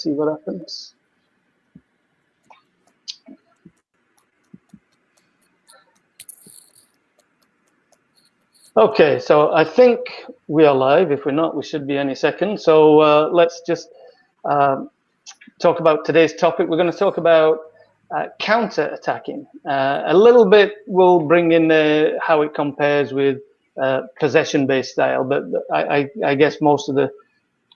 see what happens. Okay, so I think we are live. If we're not, we should be any second. So let's just talk about today's topic. We're going to talk about counter-attacking. A little bit we'll bring in how it compares with possession-based style, but I guess most of the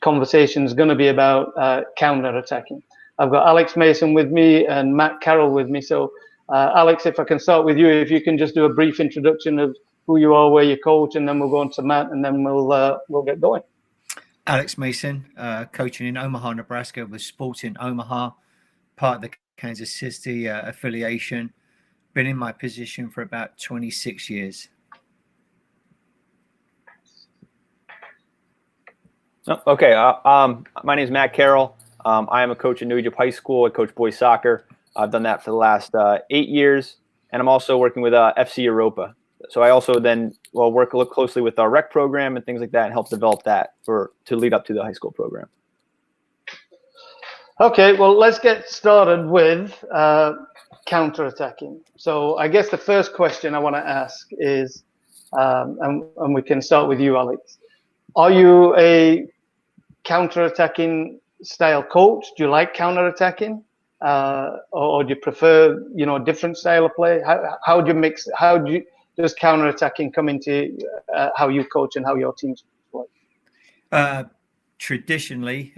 conversation is going to be about counter-attacking. I've got Alex Mason with me and Matt Carroll with me. So Alex, if I can start with you, if you can just do a brief introduction of who you are, where you coach, and then we'll go on to Matt, and then we'll get going. Alex Mason, coaching in Omaha, Nebraska with Sporting Omaha, part of the Kansas City affiliation. Been in my position for about 26 years. Okay, my name is Matt Carroll. I am a coach at New Egypt High School. I coach boys soccer. I've done that for the last 8 years, and I'm also working with FC Europa. So I also then look closely with our rec program and things like that and help develop that to lead up to the high school program. Okay, well, let's get started with counter-attacking. So I guess the first question I want to ask is, and we can start with you, Alex. Are you a counter-attacking style coach? Do you like counter-attacking? Or do you prefer, a different style of play? How do you mix? Does counter-attacking come into how you coach and how your teams play? Traditionally,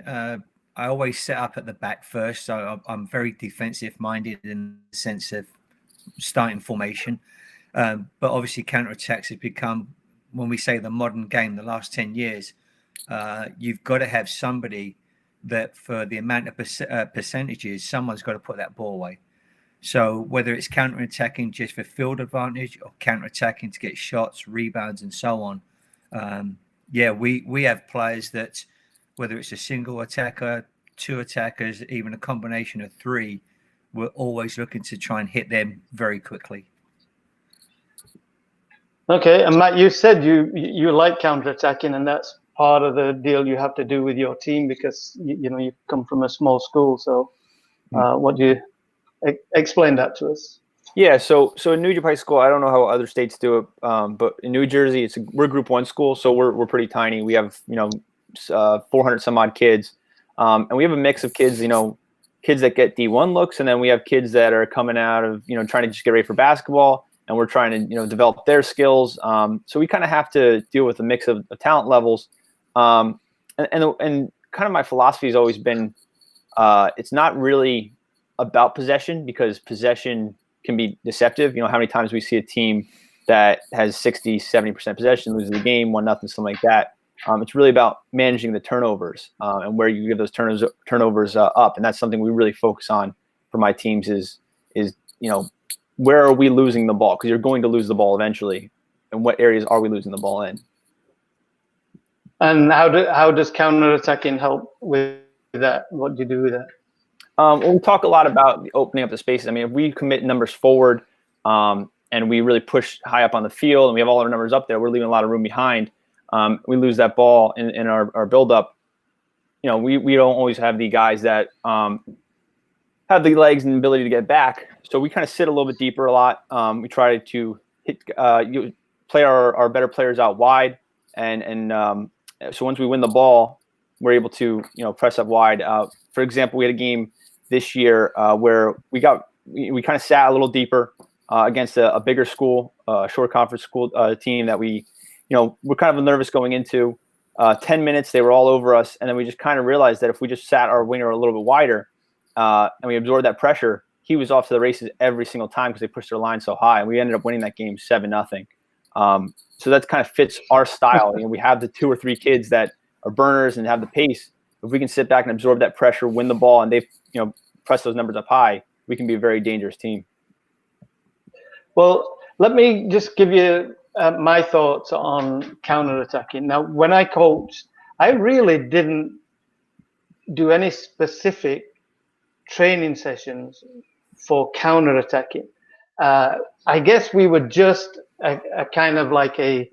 I always set up at the back first, so I'm very defensive-minded in the sense of starting formation. But obviously, counter-attacks have become, when we say the modern game, the last 10 years, you've got to have somebody that for the amount of percentages, someone's got to put that ball away. So whether it's counter-attacking just for field advantage or counter-attacking to get shots, rebounds, and so on. We have players that, whether it's a single attacker, two attackers, even a combination of three, we're always looking to try and hit them very quickly. Okay, and Matt, you said you like counter-attacking, and that's part of the deal you have to do with your team because you come from a small school. So what do you explain that to us? Yeah, so in New Egypt High School, I don't know how other states do it, but in New Jersey, we're Group 1 school, so we're pretty tiny. We have 400 some odd kids, and we have a mix of kids, kids that get D1 looks, and then we have kids that are coming out of trying to just get ready for basketball, and we're trying to develop their skills. So we kind of have to deal with a mix of talent levels, and kind of my philosophy has always been, it's not really about possession because possession can be deceptive. How many times we see a team that has 60, 70% possession, loses the game, 1-0, something like that. It's really about managing the turnovers and where you give those turnovers up. And that's something we really focus on for my teams is where are we losing the ball? Because you're going to lose the ball eventually. And what areas are we losing the ball in? And how does counter-attacking help with that? What do you do with that? We talk a lot about opening up the spaces. I mean, if we commit numbers forward and we really push high up on the field and we have all our numbers up there, we're leaving a lot of room behind. We lose that ball in our buildup. We don't always have the guys that have the legs and ability to get back. So we kind of sit a little bit deeper a lot. We try to play our better players out wide. And so once we win the ball, we're able to press up wide. For example, we had a game this year where we kind of sat a little deeper against a bigger school, a short conference school team that we're kind of nervous going into. 10 minutes, they were all over us, and then we just kind of realized that if we just sat our winger a little bit wider and we absorbed that pressure, he was off to the races every single time because they pushed their line so high, and we ended up winning that game 7-0. So that kind of fits our style. We have the 2 or 3 kids that are burners and have the pace. If we can sit back and absorb that pressure, win the ball, and they press those numbers up high, we can be a very dangerous team. Well, let me just give you my thoughts on counter-attacking. Now, when I coached, I really didn't do any specific training sessions for counter-attacking. I guess we were just a kind of like a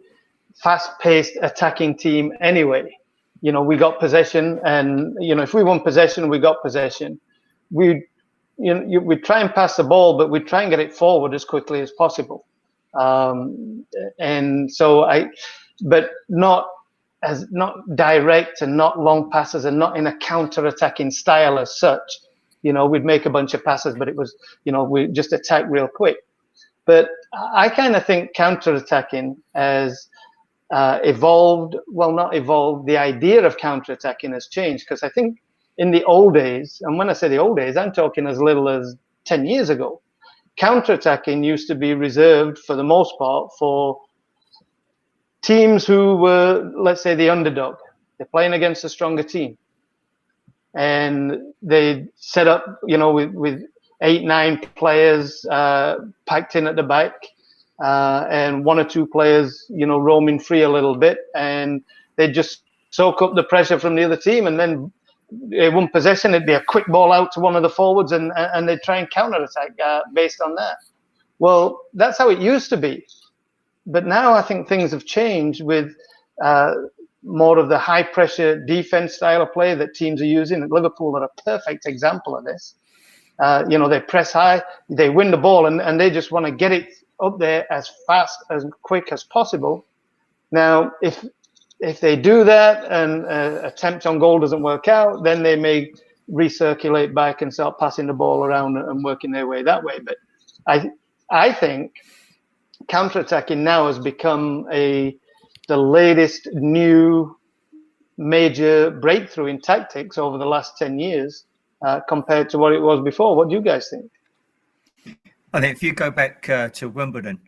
fast-paced attacking team anyway. we got possession, and if we won possession, we got possession. We'd try and pass the ball, but we'd try and get it forward as quickly as possible. And so but not direct and not long passes and not in a counter-attacking style as such. We'd make a bunch of passes, but it was, we just attack real quick. But I kind of think counter-attacking has evolved. Well, not evolved. The idea of counter-attacking has changed, because I think in the old days, and when I say the old days, I'm talking as little as 10 years ago, counter-attacking used to be reserved for the most part for teams who were, let's say, the underdog. They're playing against a stronger team, and they set up, with 8-9 players packed in at the back, and 1 or 2 players, roaming free a little bit, and they just soak up the pressure from the other team, and then they won possession. It'd be a quick ball out to one of the forwards, and they'd try and counter-attack based on that. Well, that's how it used to be. But now I think things have changed with more of the high-pressure defense style of play that teams are using. Liverpool are a perfect example of this. They press high, they win the ball, and they just want to get it up there as fast, as quick as possible. Now, if they do that and attempt on goal doesn't work out, then they may recirculate back and start passing the ball around and working their way that way. But I think counter-attacking now has become the latest new major breakthrough in tactics over the last 10 years compared to what it was before. What do you guys think? I think if you go back to Wimbledon,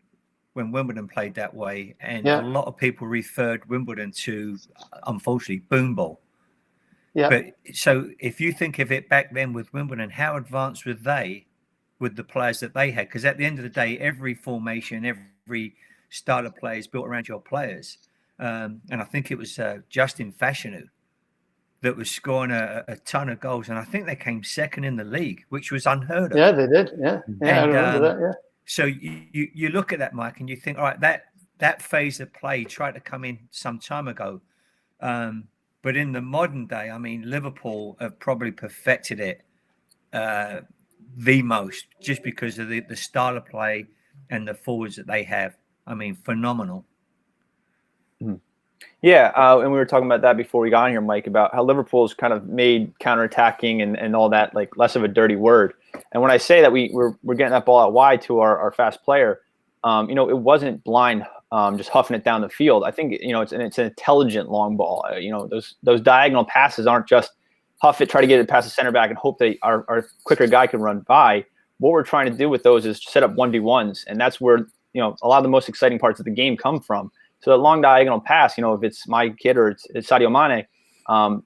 when Wimbledon played that way, and a lot of people referred Wimbledon to, unfortunately, boom ball. Yeah. But so if you think of it back then with Wimbledon, how advanced were they with the players that they had? Because at the end of the day, every formation, every style of play is built around your players. And I think it was Justin Fashanu that was scoring a ton of goals. And I think they came second in the league, which was unheard of. Yeah, they did. Yeah, and, I remember that, yeah. So you look at that, Mike, and you think, all right, that phase of play tried to come in some time ago. But in the modern day, I mean, Liverpool have probably perfected it the most, just because of the style of play and the forwards that they have. I mean, phenomenal. Mm-hmm. Yeah, and we were talking about that before we got on here, Mike, about how Liverpool's kind of made counterattacking and all that like less of a dirty word. And when I say that we're getting that ball out wide to our fast player, it wasn't blind just huffing it down the field. I think it's an intelligent long ball. Those diagonal passes aren't just huff it, try to get it past the center back and hope that our quicker guy can run by. What we're trying to do with those is set up 1v1s, and that's where a lot of the most exciting parts of the game come from. So that long diagonal pass, if it's my kid or it's Sadio Mane,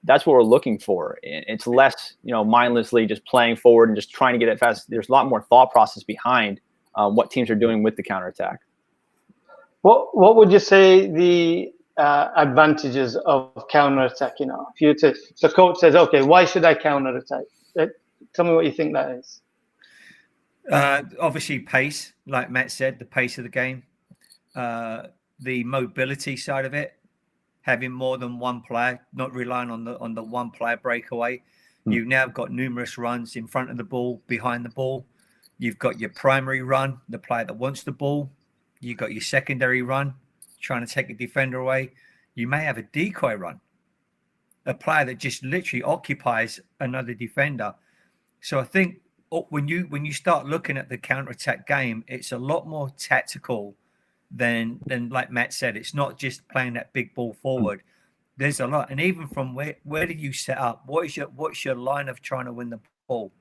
that's what we're looking for. It's less, mindlessly just playing forward and just trying to get it fast. There's a lot more thought process behind what teams are doing with the counterattack. What would you say the advantages of counterattacking are? If the coach says, okay, why should I counterattack? Tell me what you think that is. Obviously, pace, like Matt said, the pace of the game. The mobility side of it, having more than one player, not relying on the one player breakaway. You've now got numerous runs in front of the ball, behind the ball. You've got your primary run, the player that wants the ball. You've got your secondary run, trying to take a defender away. You may have a decoy run, a player that just literally occupies another defender. So I think when you start looking at the counterattack game, it's a lot more tactical than like Matt said. It's not just playing that big ball forward. There's a lot, and even from where do you set up? What's your line of trying to win the ball?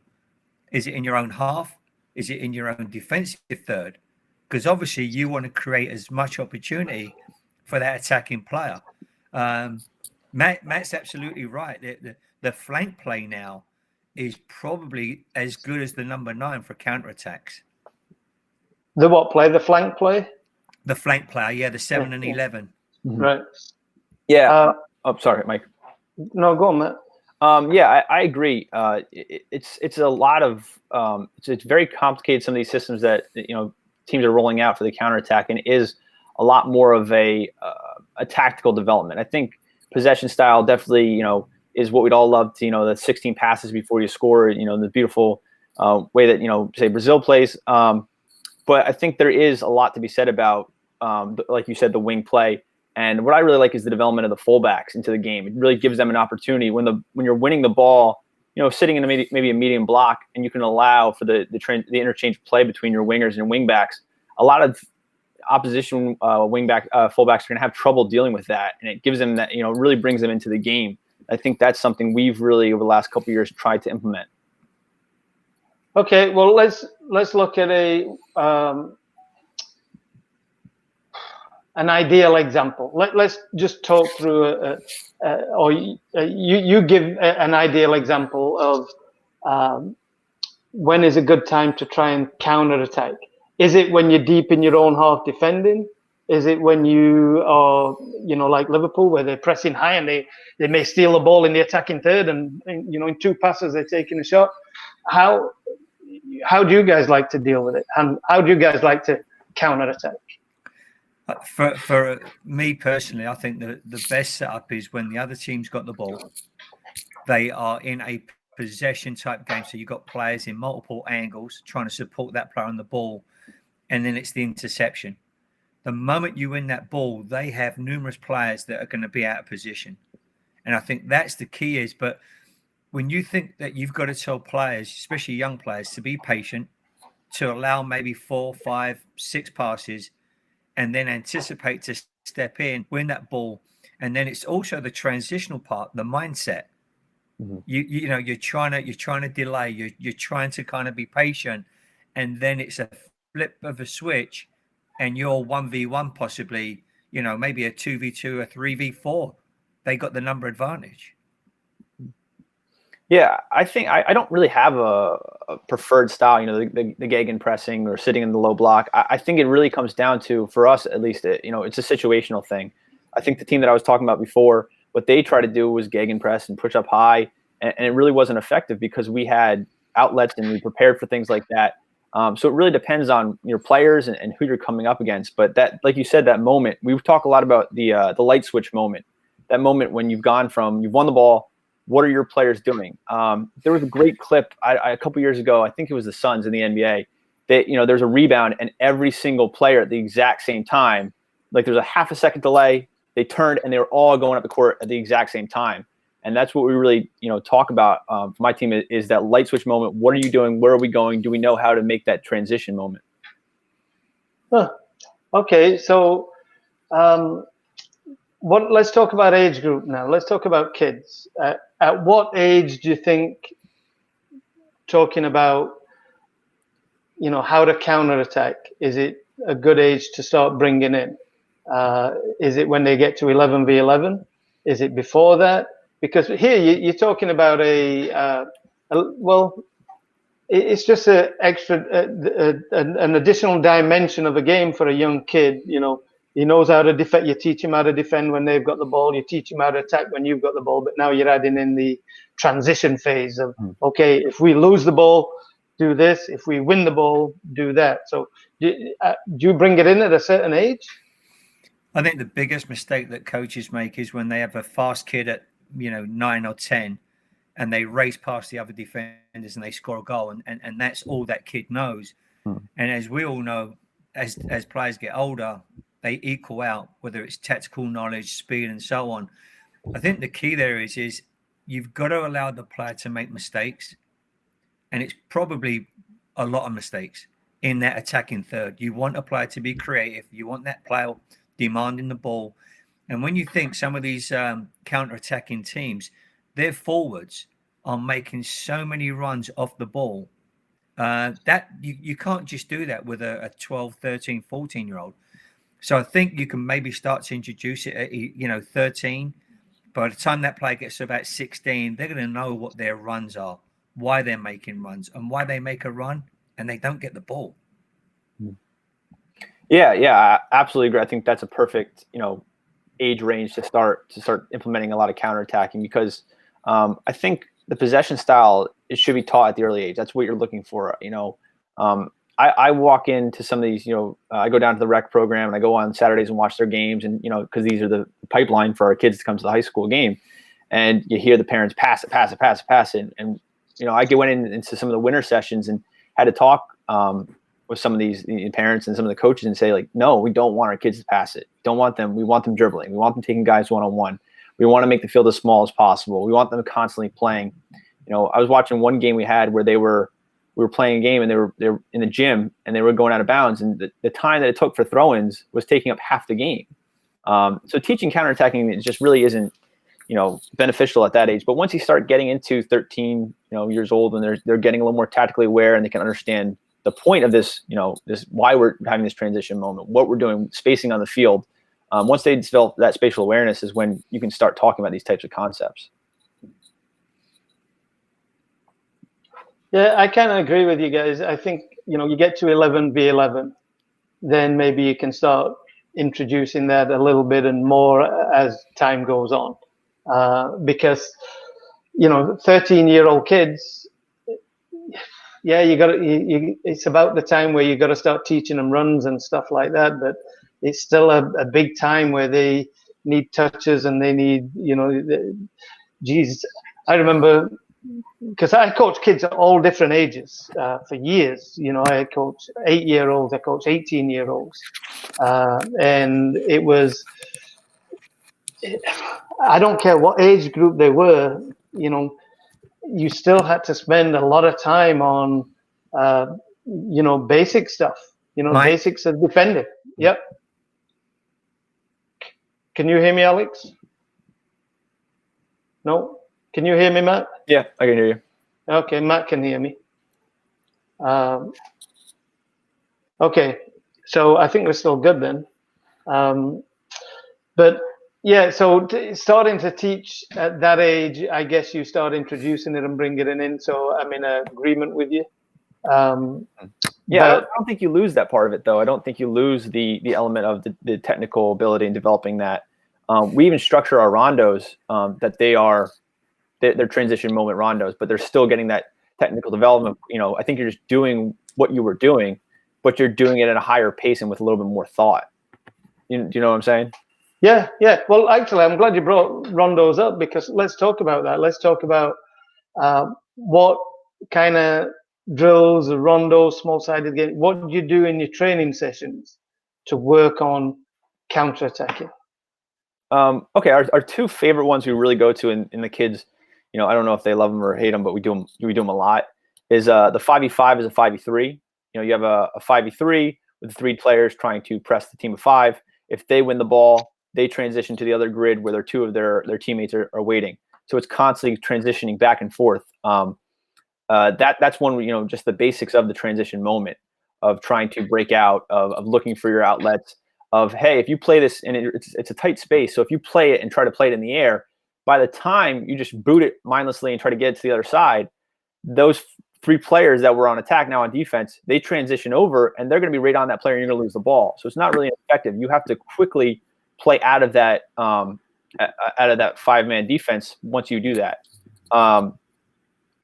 Is it in your own half? Is it in your own defensive third? Because obviously you want to create as much opportunity for that attacking player. Matt's absolutely right. The flank play now is probably as good as the number 9 for counterattacks. The what play? The flank play? The flank player, yeah, the 7 and 11. Mm-hmm. Right. Yeah. Sorry, Mike. No, go on, Matt. Yeah, I agree. It's a lot of it's very complicated. Some of these systems that teams are rolling out for the counterattack, and is a lot more of a tactical development. I think possession style definitely, is what we'd all love to, the 16 passes before you score, the beautiful way that, say Brazil plays. But I think there is a lot to be said about, like you said, the wing play. And what I really like is the development of the fullbacks into the game. It really gives them an opportunity when you're winning the ball, sitting in maybe a medium block, and you can allow for the interchange play between your wingers and wingbacks. A lot of opposition fullbacks are going to have trouble dealing with that, and it gives them that, really brings them into the game. I think that's something we've really over the last couple of years tried to implement. Okay, well, let's look at an ideal example. Let's just talk through or you give an ideal example of when is a good time to try and counterattack. Is it when you're deep in your own half defending? Is it when you are, like Liverpool, where they're pressing high and they may steal the ball in the attacking third, and in 2 passes they're taking a shot? How do you guys like to deal with it? And how do you guys like to counterattack? For me personally, I think the best setup is when the other team's got the ball. They are in a possession type game, so you've got players in multiple angles trying to support that player on the ball, and then it's the interception. The moment you win that ball, they have numerous players that are going to be out of position, and I think that's the key. But when you think that you've got to tell players, especially young players, to be patient, to allow maybe 4, 5, 6 passes, and then anticipate to step in, win that ball. And then it's also the transitional part, the mindset. Mm-hmm. You're trying to delay, you're trying to kind of be patient, and then it's a flip of a switch, and you're 1v1 possibly, maybe a 2v2, a 3v4. They got the number advantage. Yeah, I think I don't really have a preferred style, the gegenpressing or sitting in the low block. I think it really comes down to, for us at least, it's a situational thing. I think the team that I was talking about before, what they tried to do was gegenpress and push up high, and it really wasn't effective because we had outlets and we prepared for things like that. So it really depends on your players and who you're coming up against. But that, like you said, that moment, we talk a lot about the light switch moment, that moment when you've won the ball. What are your players doing? There was a great clip a couple years ago. I think it was the Suns in the NBA. That there's a rebound and every single player at the exact same time, like there's a half a second delay. They turned and they were all going up the court at the exact same time. And that's what we really talk about for my team is that light switch moment. What are you doing? Where are we going? Do we know how to make that transition moment? Huh. Okay, so let's talk about age group now. Let's talk about kids. At what age do you think, talking about, how to counterattack, is it a good age to start bringing in? Is it when they get to 11v11? Is it before that? Because here you're talking about it's just an additional dimension of a game for a young kid. He knows how to defend. You teach him how to defend when they've got the ball. You teach him how to attack when you've got the ball. But now you're adding in the transition phase of, okay, if we lose the ball, do this. If we win the ball, do that. So do you bring it in at a certain age? I think the biggest mistake that coaches make is when they have a fast kid at 9 or 10 and they race past the other defenders and they score a goal, and that's all that kid knows. And as we all know, as players get older, they equal out, whether it's tactical knowledge, speed, and so on. I think the key there is you've got to allow the player to make mistakes, and it's probably a lot of mistakes in that attacking third. You want a player to be creative. You want that player demanding the ball. And when you think some of these counter-attacking teams, their forwards are making so many runs off the ball that you can't just do that with a 12, 13, 14-year-old. So I think you can maybe start to introduce it at 13. By the time that player gets to about 16, they're going to know what their runs are, why they're making runs, and why they make a run, and they don't get the ball. Yeah, I absolutely agree. I think that's a perfect, age range to start implementing a lot of counterattacking, because I think the possession style should be taught at the early age. That's what you're looking for. I walk into some of these, I go down to the rec program and I go on Saturdays and watch their games, and because these are the pipeline for our kids to come to the high school game, and you hear the parents pass it, and I went into some of the winter sessions and had to talk with some of these parents and some of the coaches and say, like, no, we don't want our kids to pass it. Don't want them. We want them dribbling. We want them taking guys one-on-one. We want to make the field as small as possible. We want them constantly playing. I was watching one game we had where we were playing a game, and they were in the gym and they were going out of bounds, and the time that it took for throw-ins was taking up half the game. So teaching counterattacking, it just really isn't beneficial at that age. But once you start getting into 13 years old, and they're getting a little more tactically aware, and they can understand the point of this, this why we're having this transition moment, what we're doing, spacing on the field. Once they develop that spatial awareness is when you can start talking about these types of concepts. Yeah, I kind of agree with you guys. I think, you get to 11v11, then maybe you can start introducing that a little bit and more as time goes on. Because, 13-year-old kids, yeah, it's about the time where you got to start teaching them runs and stuff like that. But it's still a big time where they need touches and they need, geez, I remember, because I coached kids at all different ages for years. I coached 8-year-olds, I coached 18-year-olds, and it was, I don't care what age group they were, you still had to spend a lot of time on, basic stuff, basics of defending. Yep. Can you hear me, Alex? No? Can you hear me, Matt? Yeah, I can hear you. Okay, Matt can hear me. Okay, so I think we're still good then. But yeah, so starting to teach at that age, I guess you start introducing it and bringing it in. So I'm in agreement with you. Yeah, I don't think you lose that part of it, though. I don't think you lose the element of the technical ability in developing that. We even structure our rondos that they're transition moment rondos, but they're still getting that technical development. I think you're just doing what you were doing, but you're doing it at a higher pace and with a little bit more thought. Do you know what I'm saying? Yeah. Well, actually, I'm glad you brought rondos up, because let's talk about that. Let's talk about what kind of drills, rondos, small-sided game, what do you do in your training sessions to work on counterattacking? Okay, our two favorite ones we really go to in the kids, I don't know if they love them or hate them, but we do them a lot, is the 5v5 is a 5v3. You have a 5v3 with 3 players trying to press the team of 5. If they win the ball, they transition to the other grid where 2 of their teammates are waiting. So it's constantly transitioning back and forth. That's one, just the basics of the transition moment of trying to break out, of looking for your outlets, of, hey, if you play this and it's a tight space, so if you play it and try to play it in the air, by the time you just boot it mindlessly and try to get it to the other side, those 3 players that were on attack now on defense, they transition over and they're going to be right on that player and you're going to lose the ball. So it's not really effective. You have to quickly play out of that 5-man defense once you do that. And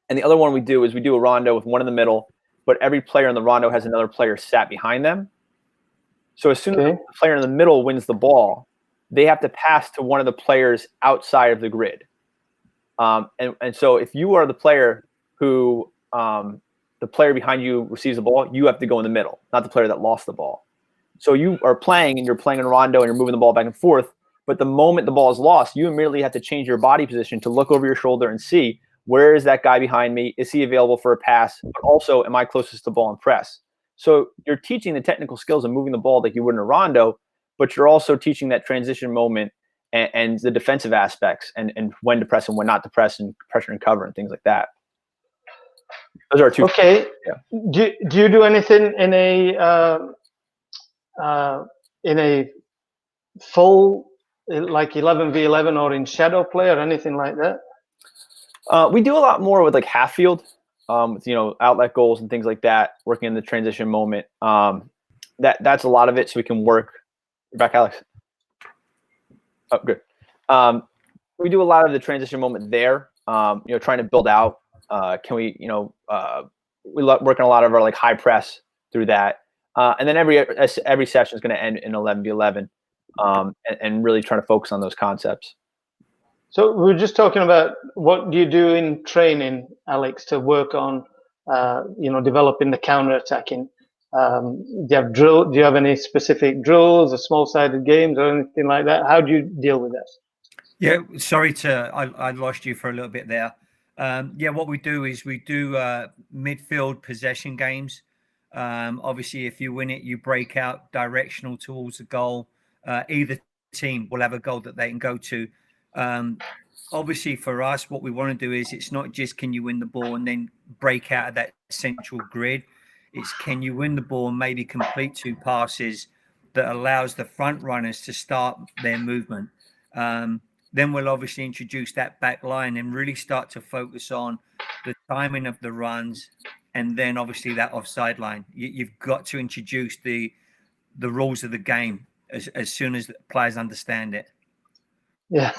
the other one we do is we do a rondo with one in the middle, but every player in the rondo has another player sat behind them. So as soon as the player in the middle wins the ball, they have to pass to one of the players outside of the grid. And so if you are the player who the player behind you receives the ball, you have to go in the middle, not the player that lost the ball. So you are playing and you're playing in rondo and you're moving the ball back and forth. But the moment the ball is lost, you immediately have to change your body position to look over your shoulder and see, where is that guy behind me? Is he available for a pass? But also, am I closest to the ball and press? So you're teaching the technical skills of moving the ball like you would in a rondo, but you're also teaching that transition moment and the defensive aspects and when to press and when not to press and pressure and cover and things like that. Those are 2. Okay. Yeah. Do you do anything in a full, like 11v11 or in shadow play or anything like that? We do a lot more with like half field, with, outlet goals and things like that, working in the transition moment. That's a lot of it, so we can work. You're back, Alex. Oh, good. We do a lot of the transition moment there. Trying to build out. Can we, we work on a lot of our like high press through that. And then every session is going to end in 11v11, and really trying to focus on those concepts. So we were just talking about what do you do in training, Alex, to work on, developing the counterattacking. Do you have any specific drills or small-sided games or anything like that? How do you deal with that? Yeah, sorry I lost you for a little bit there. What we do is we do midfield possession games. Obviously, if you win it, you break out directional towards the goal. Either team will have a goal that they can go to. Obviously, for us, what we want to do is it's not just can you win the ball and then break out of that central grid. It's can you win the ball and maybe complete 2 passes that allows the front runners to start their movement. Then we'll obviously introduce that back line and really start to focus on the timing of the runs, and then obviously that offside line. You've got to introduce the rules of the game as soon as the players understand it. Yeah,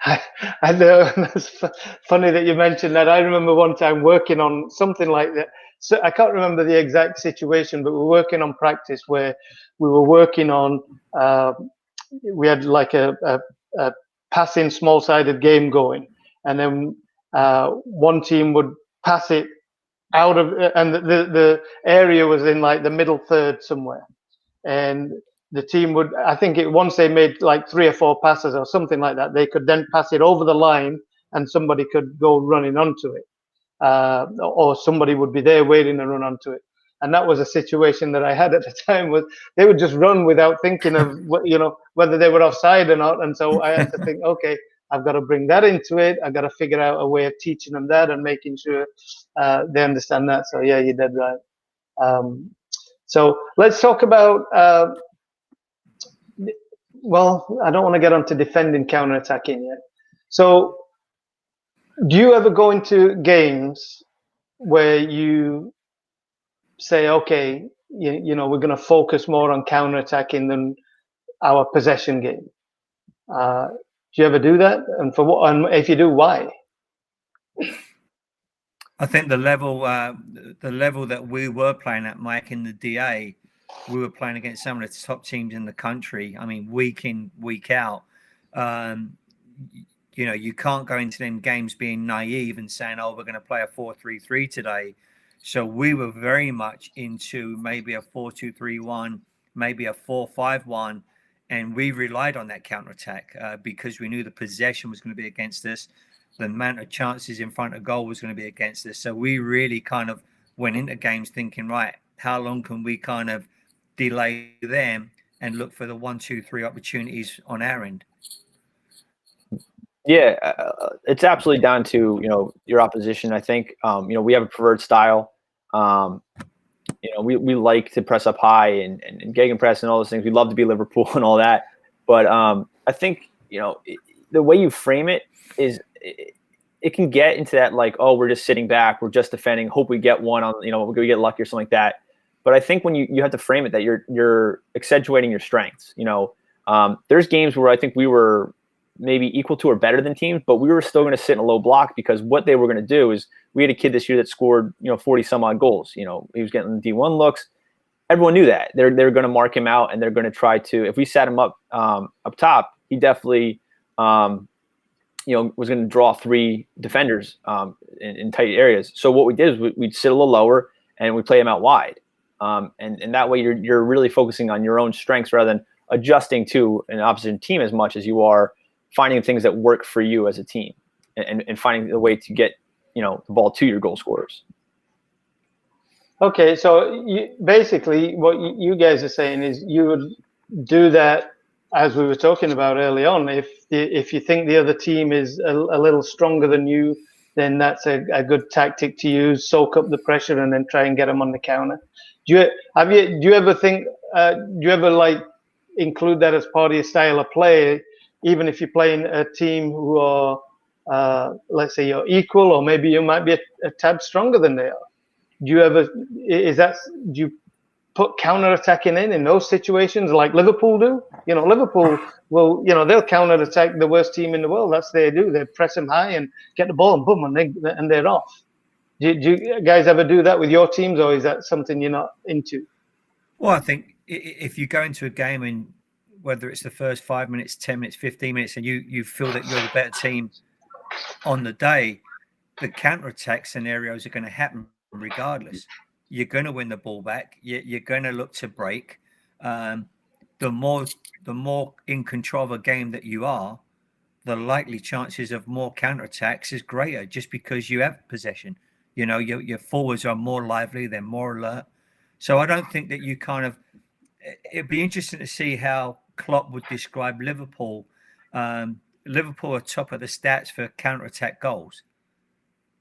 I know. It's funny that you mentioned that. I remember one time working on something like that. So I can't remember the exact situation, but we were working on practice where we were working on. We had like a passing small-sided game going, and then one team would pass it out of, and the area was in like the middle third somewhere, and the team would, I think once they made like 3 or 4 passes or something like that, they could then pass it over the line and somebody could go running onto it, or somebody would be there waiting to run onto it. And that was a situation that I had at the time, was they would just run without thinking of whether they were offside or not. And so I had to think, okay, I've got to bring that into it. I've got to figure out a way of teaching them that and making sure they understand that. So yeah, you did right. So let's talk about. Well, I don't want to get onto defending, counterattacking yet. So, do you ever go into games where you say, okay, we're going to focus more on counterattacking than our possession game? Do you ever do that? And for what? And if you do, why? I think the level that we were playing at, Mike, in the DA, we were playing against some of the top teams in the country. I mean, week in, week out. You can't go into them games being naive and saying, "Oh, we're going to play a 4-3-3 today." So we were very much into maybe a 4-2-3-1, maybe a 4-5-1, and we relied on that counterattack because we knew the possession was going to be against us. The amount of chances in front of goal was going to be against us. So we really kind of went into games thinking, right, how long can we kind of delay them and look for the 1-2-3 opportunities on our end? Yeah, it's absolutely down to your opposition. I think we have a preferred style. We like to press up high and gegenpress and all those things. We love to be Liverpool and all that. But I think the way you frame it is it can get into that like, oh, we're just sitting back, we're just defending, hope we get one on, we get lucky or something like that. But I think when you have to frame it that you're accentuating your strengths. There's games where I think we were maybe equal to or better than teams, but we were still going to sit in a low block because what they were going to do is we had a kid this year that scored 40 some odd goals. He was getting D1 looks. Everyone knew that they're going to mark him out and they're going to try to. If we sat him up top, he definitely was going to draw 3 defenders in tight areas. So what we did is we'd sit a little lower and we play him out wide. And that way you're really focusing on your own strengths rather than adjusting to an opposition team as much as you are finding things that work for you as a team and finding a way to get the ball to your goal scorers. Okay, so basically what you guys are saying is you would do that as we were talking about early on. If you think the other team is a little stronger than you, then that's a good tactic to use. Soak up the pressure and then try and get them on the counter. Do you ever think? Do you ever like include that as part of your style of play, even if you're playing a team who are, let's say, you're equal, or maybe you might be a tad stronger than they are? Do you put counter-attacking in those situations like Liverpool do? Liverpool will, they'll counter-attack the worst team in the world. That's what they do. They press them high and get the ball and boom, and they're off. Do you guys ever do that with your teams, or is that something you're not into? Well, I think if you go into a game and whether it's the first 5 minutes, 10 minutes, 15 minutes, and you feel that you're the better team on the day, the counter-attack scenarios are going to happen regardless. You're going to win the ball back. You're going to look to break. The more in control of a game that you are, the likely chances of more counterattacks is greater just because you have possession. You know, your forwards are more lively, they're more alert. So I don't think that you kind of – it'd be interesting to see how Klopp would describe Liverpool. Liverpool are top of the stats for counterattack goals.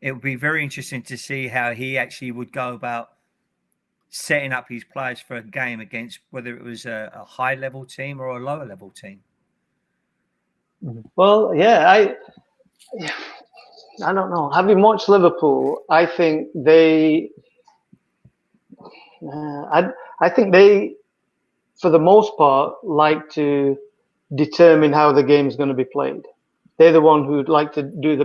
It would be very interesting to see how he actually would go about setting up his players for a game against whether it was a high-level team or a lower-level team. Well, yeah, I don't know. Having watched Liverpool, I think they, I think they, for the most part, like to determine how the game is going to be played. They're the one who'd like to do the,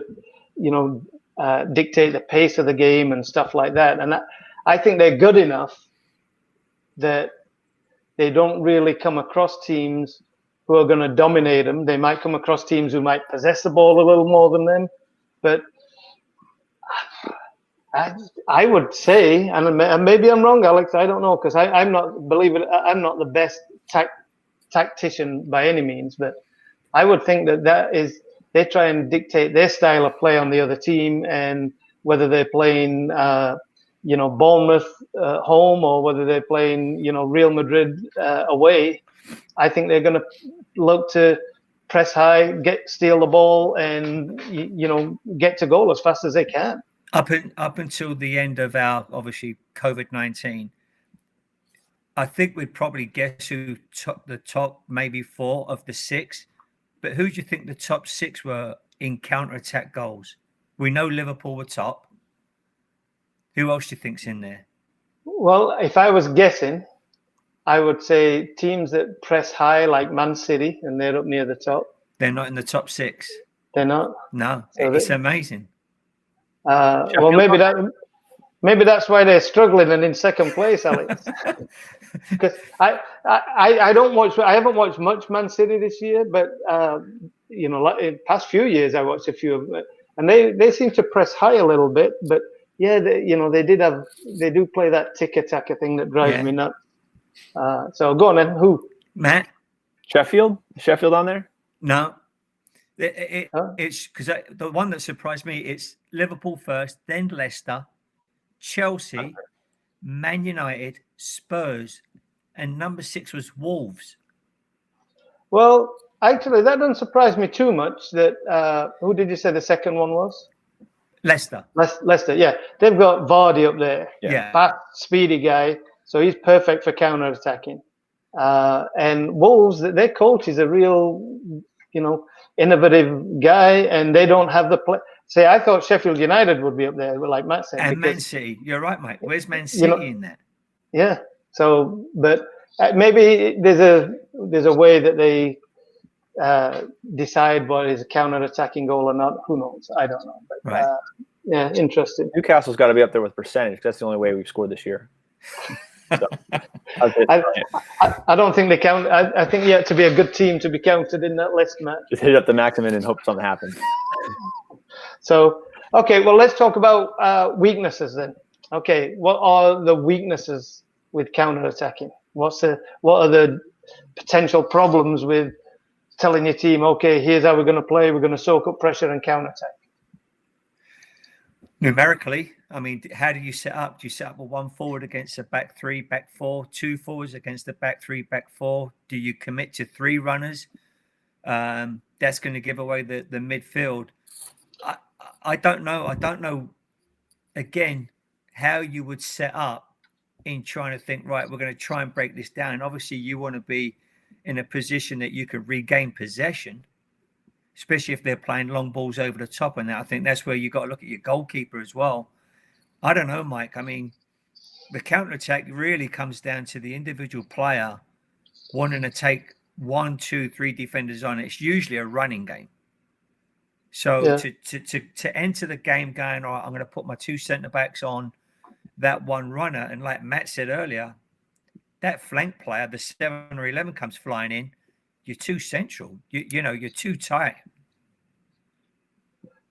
dictate the pace of the game and stuff like that. And I think they're good enough that they don't really come across teams who are going to dominate them. They might come across teams who might possess the ball a little more than them. But I would say, and maybe I'm wrong, Alex, I don't know, because I'm not, believe it, I'm not the best tactician by any means, but I would think that is, they try and dictate their style of play on the other team, and whether they're playing, Bournemouth home, or whether they're playing, Real Madrid away, I think they're going to look to press high, steal the ball, and get to goal as fast as they can. Up until the end of our obviously COVID-19, I think we'd probably guess who took the top maybe 4 of the 6. But who do you think the top 6 were in counter-attack goals? We know Liverpool were top. Who else do you think's in there? Well, if I was guessing, I would say teams that press high, like Man City, and they're up near the top. They're not in the top 6. They're not? No, so it's amazing. Well, maybe that's why they're struggling and in second place, Alex. Because I don't watch. I haven't watched much Man City this year, but like in past few years I watched a few of them, and they seem to press high a little bit. But yeah, they do play that tick-attacker thing that drives me nuts. So go on then. Who? Matt? Sheffield? Is Sheffield on there? No. It's because the one that surprised me, it's Liverpool first, then Leicester, Chelsea, Man United, Spurs, and number 6 was Wolves. Well, actually, that doesn't surprise me too much. That who did you say the second one was? Leicester. Leicester, yeah. They've got Vardy up there. Yeah. Fast, speedy guy. So he's perfect for counter-attacking. And Wolves, their coach is a real, innovative guy, and they don't have the play. Say, I thought Sheffield United would be up there, like Matt said. And Man City, you're right, mate. Where's Man City in that? Yeah. So, but maybe there's a way that they decide what is a counter-attacking goal or not. Who knows? I don't know. But, right. Yeah, interesting. Newcastle's got to be up there with percentage. That's the only way we've scored this year. So, I don't think they count. I think you have to be a good team to be counted in that list, Matt. Just hit up the maximum and hope something happens. So, okay, well, let's talk about weaknesses then. Okay, what are the weaknesses with counter-attacking? What are the potential problems with telling your team, okay, here's how we're going to play. We're going to soak up pressure and counter-attack? Numerically, I mean, how do you set up? Do you set up a 1 forward against a back 3, back 4, 2 forwards against a back 3, back 4? Do you commit to 3 runners? That's going to give away the midfield. I don't know. I don't know, again, how you would set up in trying to think, right, we're going to try and break this down. And obviously, you want to be in a position that you can regain possession, especially if they're playing long balls over the top. And I think that's where you got to look at your goalkeeper as well. I don't know, Mike. I mean, the counterattack really comes down to the individual player wanting to take 1, 2, 3 defenders on. It's usually a running game. So to enter the game going, all right, I'm going to put my 2 centre backs on that one runner. And like Matt said earlier, that flank player, the 7 or 11 comes flying in, you're too central. You're too tight.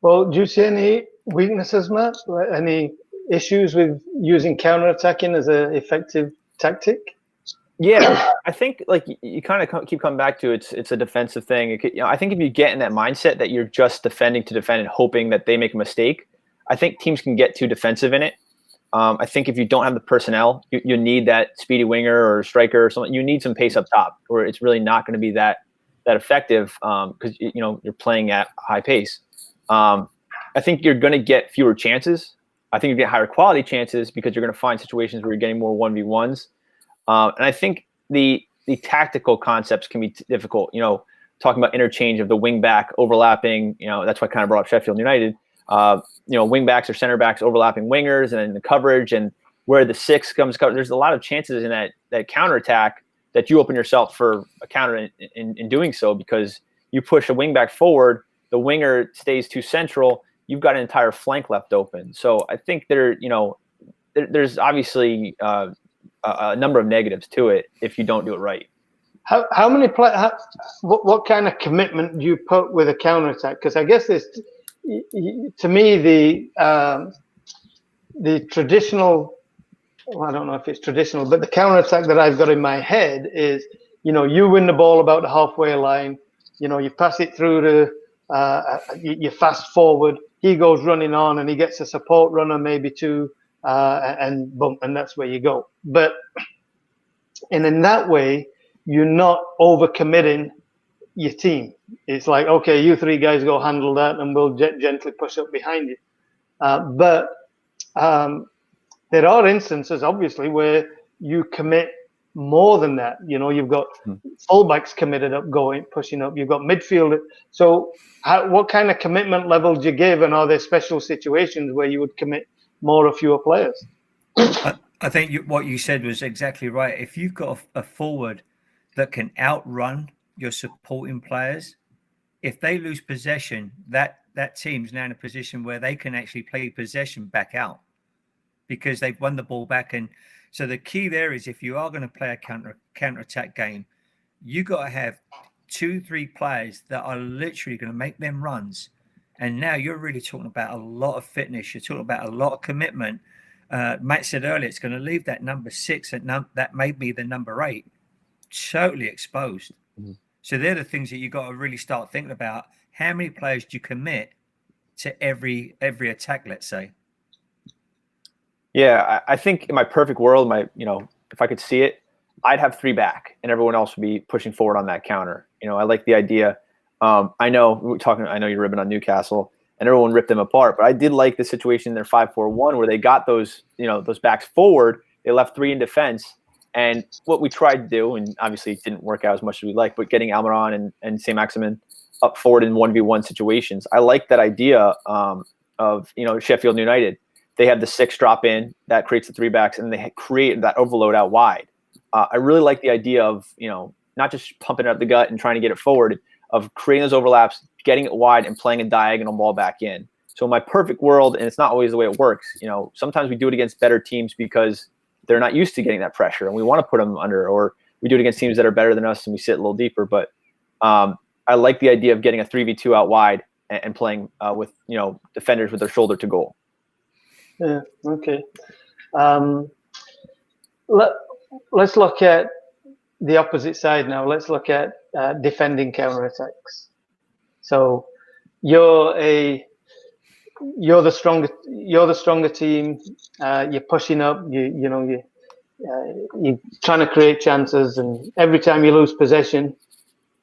Well, do you see any weaknesses, Matt? Any issues with using counterattacking as an effective tactic? Yeah, I think like you kind of keep coming back to it's a defensive thing. I think if you get in that mindset that you're just defending to defend and hoping that they make a mistake, I think teams can get too defensive in it. I think if you don't have the personnel, you need that speedy winger or striker or something. You need some pace up top, or it's really not going to be that effective because you're playing at high pace. I think you're going to get fewer chances. I think you get higher quality chances because you're going to find situations where you're getting more 1v1s. And I think the tactical concepts can be difficult. Talking about interchange of the wing back overlapping. That's why I kind of brought up Sheffield United. Wing backs or center backs overlapping wingers, and then the coverage and where the 6 comes cover. There's a lot of chances in that counterattack that you open yourself for a counter in doing so, because you push a wing back forward, the winger stays too central. You've got an entire flank left open. So I think there's obviously a number of negatives to it if you don't do it right. How many what kind of commitment do you put with a counterattack? Because I guess this, to me, the traditional, well, I don't know if it's traditional, but the counterattack that I've got in my head is, you win the ball about the halfway line, you pass it through to, you fast forward, he goes running on and he gets a support runner, maybe 2, and boom, and that's where you go. And in that way, you're not overcommitting your team. It's like, okay, you 3 guys go handle that, and we'll gently push up behind you. But there are instances, obviously, where you commit more than that. You've got fullbacks committed up, pushing up. You've got midfield. So, what kind of commitment level do you give? And are there special situations where you would commit more or fewer players? I think what you said was exactly right. If you've got a forward that can outrun your supporting players, if they lose possession, that team's now in a position where they can actually play possession back out because they've won the ball back. And so the key there is, if you are going to play a counter-attack game, you got to have 2-3 players that are literally going to make them runs. And now you're really talking about a lot of fitness. You're talking about a lot of commitment. Matt said earlier, it's going to leave that number 6 that may be the number 8 totally exposed. Mm-hmm. So they're the things that you got to really start thinking about. How many players do you commit to every attack, let's say? Yeah, I think in my perfect world, if I could see it, I'd have 3 back and everyone else would be pushing forward on that counter. I like the idea. I know you're ripping on Newcastle and everyone ripped them apart, but I did like the situation in their 5-4-1 where they got those backs forward. They left 3 in defense. And what we tried to do, and obviously it didn't work out as much as we'd like, but getting Almiron and Saint-Maximin up forward in 1v1 situations. I like that idea of Sheffield United. They have the 6 drop in, that creates the 3 backs, and they create that overload out wide. I really like the idea of, not just pumping it up the gut and trying to get it forward, of creating those overlaps, getting it wide, and playing a diagonal ball back in. So in my perfect world, and it's not always the way it works, sometimes we do it against better teams because they're not used to getting that pressure and we want to put them under, or we do it against teams that are better than us and we sit a little deeper. But I like the idea of getting a 3v2 out wide and playing with, defenders with their shoulder to goal. Yeah. Okay. Let's look at the opposite side now. Let's look at defending counterattacks. So you're the stronger team. You're pushing up. You're trying to create chances, and every time you lose possession,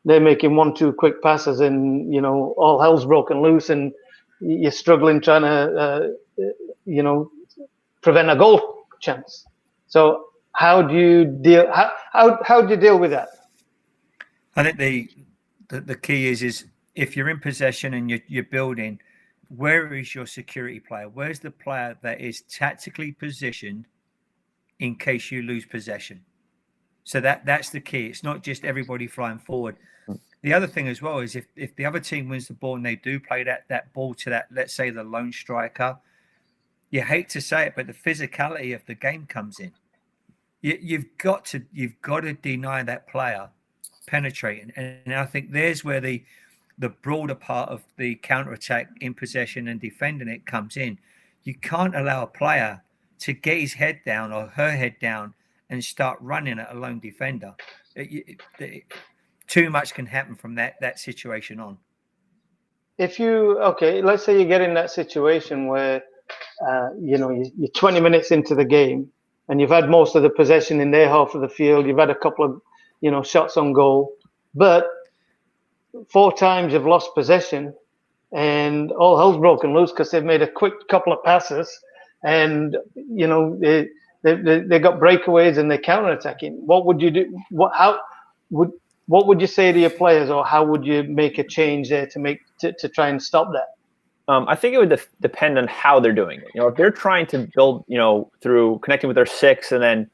they're making 1-2 quick passes, and all hell's broken loose, and you're struggling trying to prevent a goal chance. So how do you deal? How do you deal with that? I think the key is if you're in possession and you're building, where is your security player? Where's the player that is tactically positioned in case you lose possession? So that's the key. It's not just everybody flying forward. The other thing as well is if the other team wins the ball and they do play that ball to that, let's say the lone striker, you hate to say it, but the physicality of the game comes in. you've got to deny that player penetrating, and I think there's where the broader part of the counter-attack in possession and defending it comes in. You can't allow a player to get his head down or her head down and start running at a lone defender. Too much can happen from that situation on. Let's say you get in that situation where you're 20 minutes into the game and you've had most of the possession in their half of the field. You've had a couple of shots on goal, but 4 times you've lost possession and all hell's broken loose because they've made a quick couple of passes and they got breakaways and they're counterattacking. What would you do? What would you say to your players, or how would you make a change there to try and stop that? I think it would depend on how they're doing it. If they're trying to build, through connecting with their 6 and then,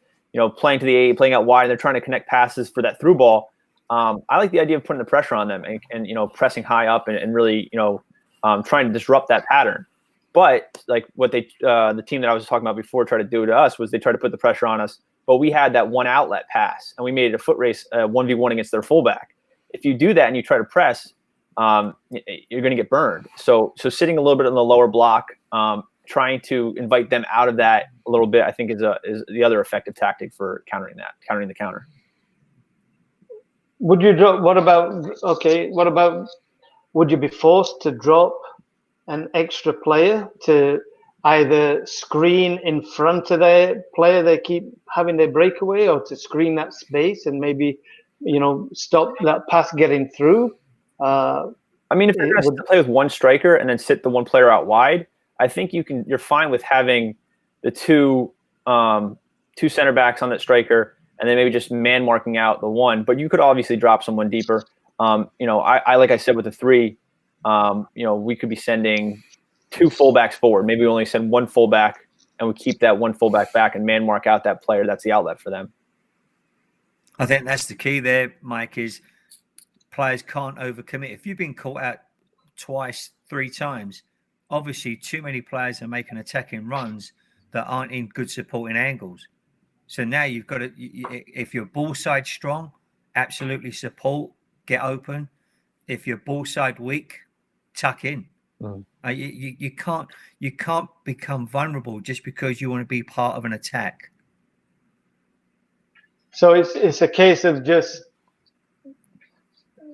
playing to the 8, playing out wide, and they're trying to connect passes for that through ball. I like the idea of putting the pressure on them and pressing high up and really, trying to disrupt that pattern. But like what the team that I was talking about before tried to do to us was they tried to put the pressure on us, but we had that one outlet pass and we made it a foot race, 1v1 against their fullback. If you do that and you try to press, you're going to get burned. So sitting a little bit in the lower block, trying to invite them out of that a little bit, I think is the other effective tactic for countering the counter. Would you drop? What about? Would you be forced to drop an extra player to either screen in front of their player they keep having their breakaway, or to screen that space and maybe stop that pass getting through? If you're going to play with one striker and then sit the one player out wide, I think you're fine with having the two center backs on that striker and then maybe just man marking out the one. But you could obviously drop someone deeper. I like I said with the 3, we could be sending 2 fullbacks forward. Maybe we only send 1 fullback and we keep that 1 fullback back and man mark out that player. That's the outlet for them. I think that's the key there, Mike, is players can't overcommit. If you've been caught out twice, 3 times, obviously too many players are making attacking runs that aren't in good supporting angles. So now you've got to, if you're ball side strong, absolutely support, get open. If you're ball side weak, tuck in. You can't become vulnerable just because you want to be part of an attack. So it's a case of just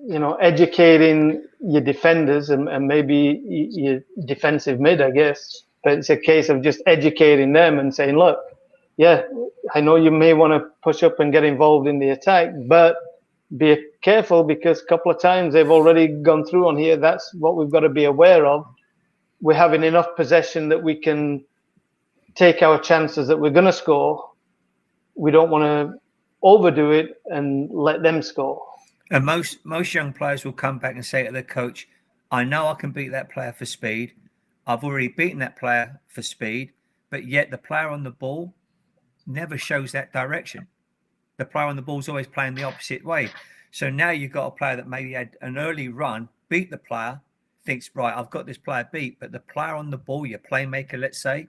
educating your defenders and maybe your defensive mid, I guess. But it's a case of just educating them and saying, look, yeah, I know you may want to push up and get involved in the attack, but be careful because a couple of times they've already gone through on here. That's what we've got to be aware of. We're having enough possession that we can take our chances that we're going to score. We don't want to overdo it and let them score. And most young players will come back and say to their coach, I know I can beat that player for speed. I've already beaten that player for speed, but yet the player on the ball never shows that direction. The player on the ball is always playing the opposite way. So now you've got a player that maybe had an early run, beat the player, thinks, right, I've got this player beat, but the player on the ball, your playmaker, let's say,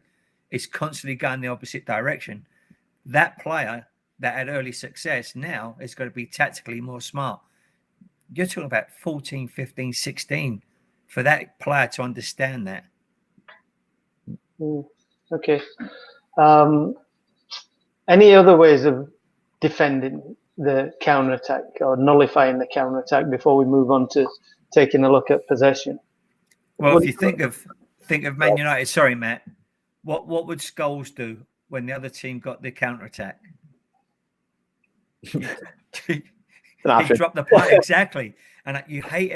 is constantly going the opposite direction. That player that had early success now is going to be tactically more smart. You're talking about 14, 15, 16 for that player to understand that. Okay. Any other ways of defending the counterattack or nullifying the counterattack before we move on to taking a look at possession? Well, if you think of Man United, sorry, Matt, what would Scholes do when the other team got the counterattack? He dropped the play, exactly. And you hate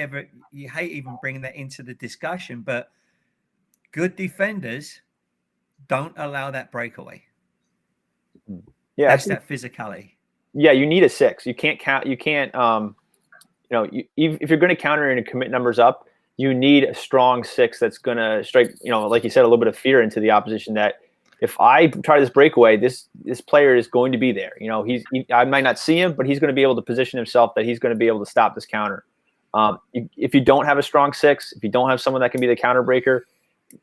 even bringing that into the discussion, but good defenders don't allow that breakaway. Yeah, that's that physicality. Yeah, you need a 6. You can't count. You can't. If you're going to counter and commit numbers up, you need a strong 6 that's going to strike. Like you said, a little bit of fear into the opposition. That if I try this breakaway, this player is going to be there. I might not see him, but he's going to be able to position himself that he's going to be able to stop this counter. If you don't have a strong 6, if you don't have someone that can be the counter breaker,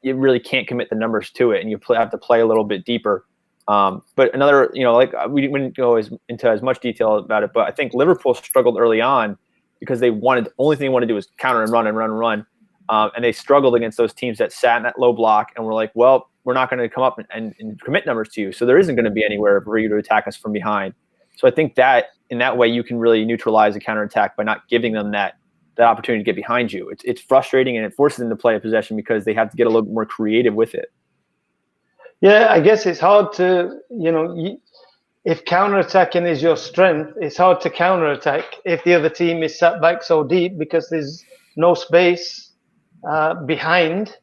you really can't commit the numbers to it, and you have to play a little bit deeper. But another, like we wouldn't go into as much detail about it, but I think Liverpool struggled early on because the only thing they wanted to do was counter and run and run and run. And they struggled against those teams that sat in that low block and were like, well, we're not going to come up and commit numbers to you. So there isn't going to be anywhere for you to attack us from behind. So I think that in that way, you can really neutralize a counterattack by not giving them that opportunity to get behind you. It's frustrating, and it forces them to play a possession because they have to get a little bit more creative with it. Yeah, I guess it's hard to, if counterattacking is your strength, it's hard to counterattack if the other team is sat back so deep because there's no space behind.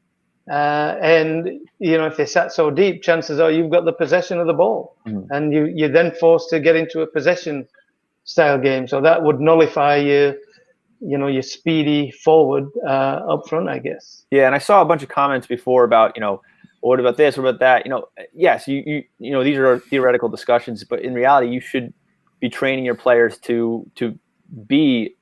And, if they sat so deep, chances are you've got the possession of the ball. Mm-hmm. And you're then forced to get into a possession style game. So that would nullify your speedy forward up front, I guess. Yeah, and I saw a bunch of comments before about, what about this, what about that? Yes, you these are theoretical discussions, but in reality, you should be training your players to be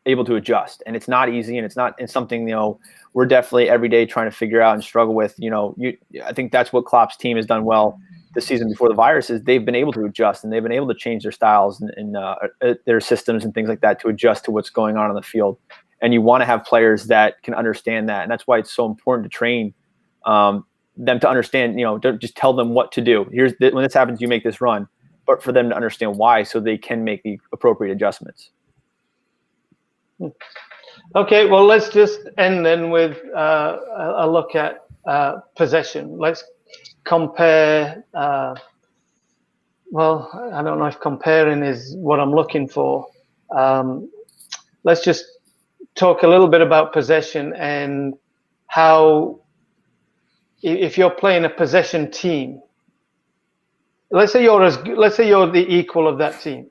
able to adjust. And it's not easy, and it's something, we're definitely every day trying to figure out and struggle with. I think that's what Klopp's team has done well this season before the virus is they've been able to adjust, and they've been able to change their styles and their systems and things like that to adjust to what's going on the field. And you want to have players that can understand that. And that's why it's so important to train them to understand, don't just tell them what to do. When this happens, you make this run, but for them to understand why, so they can make the appropriate adjustments. Okay, well, let's just end then with a look at possession. Let's compare. Well, I don't know if comparing is what I'm looking for. Let's just talk a little bit about possession and how, if you're playing a possession team, let's say you're the equal of that team.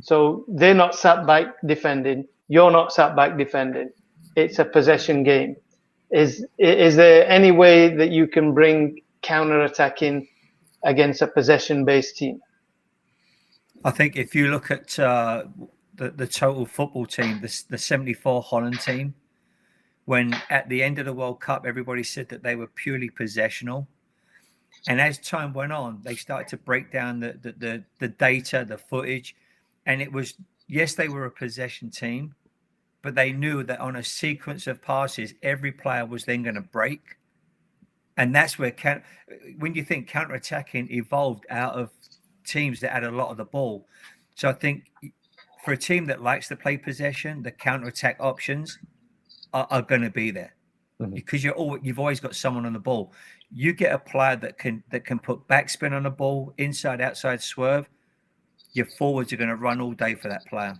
So they're not sat back defending. You're not sat back defending. It's a possession game. Is there any way that you can bring counter-attacking against a possession-based team? I think if you look at the total football team, the 74 Holland team, when at the end of the World Cup, everybody said that they were purely possessional. And as time went on, they started to break down the data, the footage. And it was, yes, they were a possession team, but they knew that on a sequence of passes, every player was then going to break. And that's where, when you think counter-attacking evolved out of teams that had a lot of the ball. So I think for a team that likes to play possession, the counter-attack options are going to be there. Mm-hmm. Because you've always got someone on the ball. You get a player that can put backspin on the ball, inside, outside swerve, your forwards are going to run all day for that player.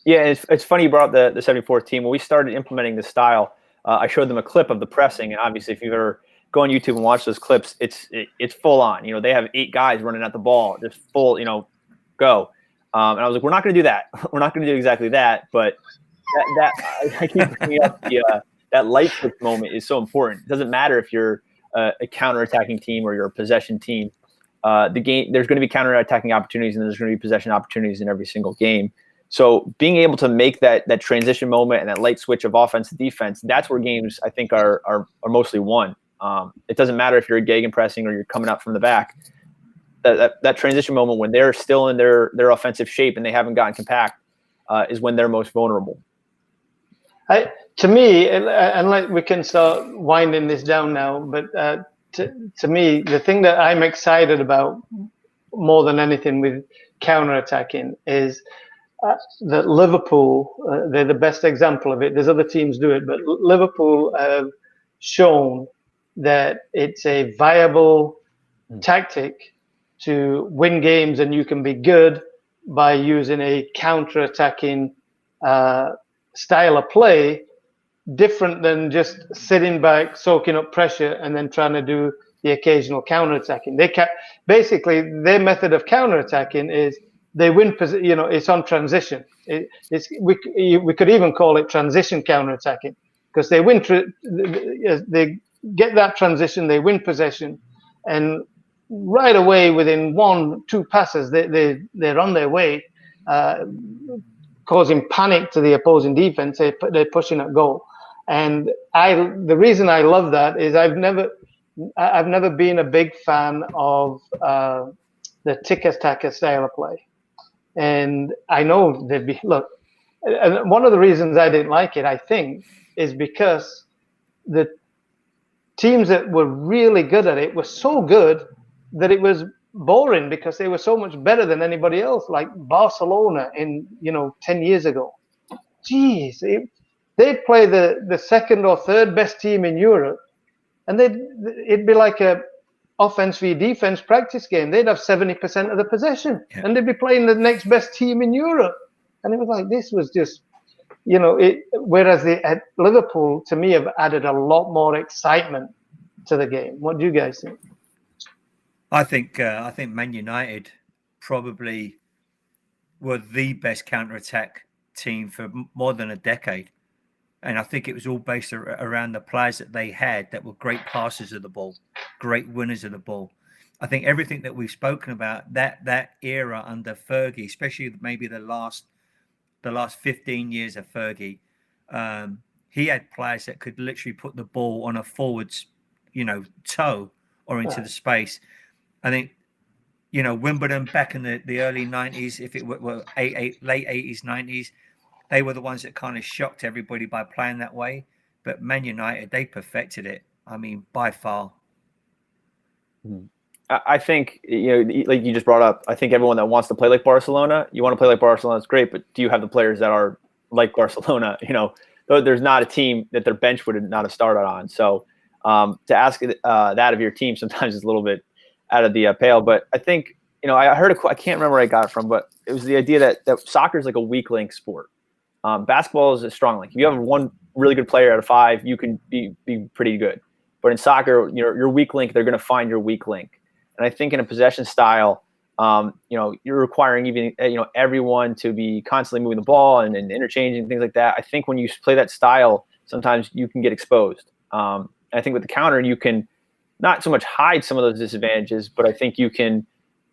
Yeah, it's funny you brought up the 74th team. When we started implementing this style, I showed them a clip of the pressing, and obviously, if you've ever go on YouTube and watch those clips, it's full on. They have 8 guys running at the ball, just full, go. And I was like, we're not going to do that. We're not going to do exactly that. But that I keep bringing up that light switch moment is so important. It doesn't matter if you're a counter-attacking team or you're a possession team. The game, there's going to be counter-attacking opportunities and there's going to be possession opportunities in every single game. So being able to make that transition moment and that light switch of offense to defense, that's where games I think are mostly won. It doesn't matter if you're gegenpressing or you're coming up from the back. That transition moment when they're still in their offensive shape and they haven't gotten compact is when they're most vulnerable. To me, and we can start winding this down now, but to me, the thing that I'm excited about more than anything with counter-attacking is that Liverpool, they're the best example of it. There's other teams do it, but Liverpool have shown that it's a viable tactic to win games, and you can be good by using a counter-attacking style of play, different than just sitting back, soaking up pressure, and then trying to do the occasional counter-attacking. Basically, their method of counter-attacking is they win. It's on transition. We could even call it transition counter-attacking because they win. They get that transition, they win possession, and right away within 1-2 passes, they're on their way, causing panic to the opposing defense. They're pushing at goal. And the reason I love that is I've never, I've never been a big fan of the tiki-taka style of play. And I know they'd be, look, and one of the reasons I didn't like it, I think, is because the teams that were really good at it were so good that it was boring because they were so much better than anybody else, like Barcelona in 10 years ago. Jeez, they'd play the second or third best team in Europe, and it'd be like a offense v defense practice game. They'd have 70% of the possession, and they'd be playing the next best team in Europe. And it was like, this was just, whereas at Liverpool, to me, have added a lot more excitement to the game. What do you guys think? I think Man United probably were the best counter-attack team for more than a decade. And I think it was all based around the players that they had that were great passers of the ball, great winners of the ball. I think everything that we've spoken about, that era under Fergie, especially maybe the last 15 years of Fergie, he had players that could literally put the ball on a forward's, toe or into the space. I think, Wimbledon back in the early 90s, if it were late 80s, 90s, they were the ones that kind of shocked everybody by playing that way. But Man United, they perfected it. I mean, by far. I think, like you just brought up, I think everyone that wants to play like Barcelona, you want to play like Barcelona, it's great. But do you have the players that are like Barcelona? There's not a team that their bench would not have started on. So to ask that of your team sometimes is a little bit out of the pale. But I think, I heard I can't remember where I got it from, but it was the idea that soccer is like a weak link sport. Basketball is a strong link. If you have one really good player out of 5, you can be pretty good. But in soccer, your weak link, they're going to find your weak link. And I think in a possession style, you're requiring even everyone to be constantly moving the ball and interchanging things like that. I think when you play that style, sometimes you can get exposed. And I think with the counter, you can not so much hide some of those disadvantages, but I think you can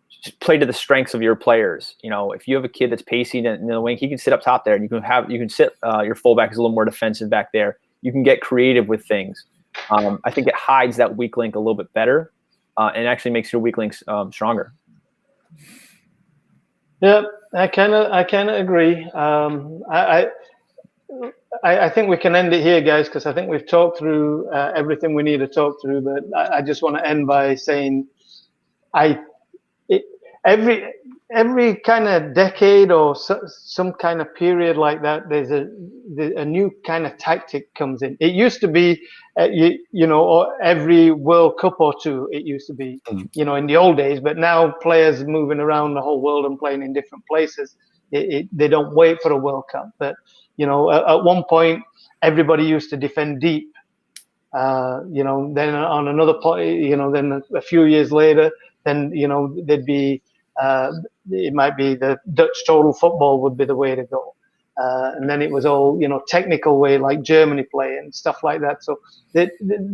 just play to the strengths of your players. If you have a kid that's pacey in the wing, he can sit up top there, and you can sit your fullback is a little more defensive back there. You can get creative with things. I think it hides that weak link a little bit better, and actually makes your weak links stronger. Yeah, I kind of agree. I think we can end it here, guys, because I think we've talked through everything we need to talk through. But I just want to end by saying, every kind of decade or some kind of period like that, there's a new kind of tactic comes in. It used to be, or every World Cup or two, it used to be, in the old days. But now players moving around the whole world and playing in different places, they don't wait for a World Cup. But, at one point, everybody used to defend deep. Then on another point, then a few years later, then, there'd be, it might be the Dutch total football would be the way to go. And then it was all, technical way like Germany play and stuff like that. So then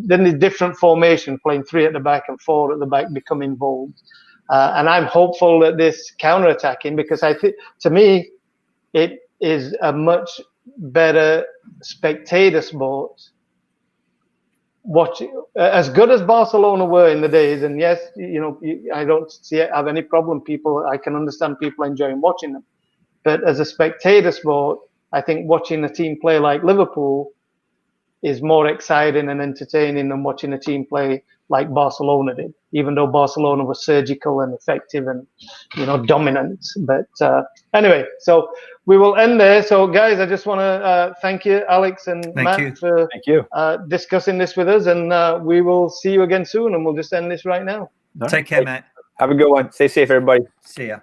the different formation, playing 3 at the back and 4 at the back, become involved. And I'm hopeful that this counterattacking, because I think, to me, it is a much better spectator sport. Watching as good as Barcelona were in the days, and yes, I don't have any problem. I can understand people enjoying watching them, but as a spectator sport, I think watching a team play like Liverpool is more exciting and entertaining than watching a team play like Barcelona did. Even though Barcelona was surgical and effective and dominant, but anyway, so we will end there. So guys, I just want to thank you, Alex and Matt, for discussing this with us, and we will see you again soon. And we'll just end this right now. Take care, Matt. Have a good one. Stay safe, everybody. See ya.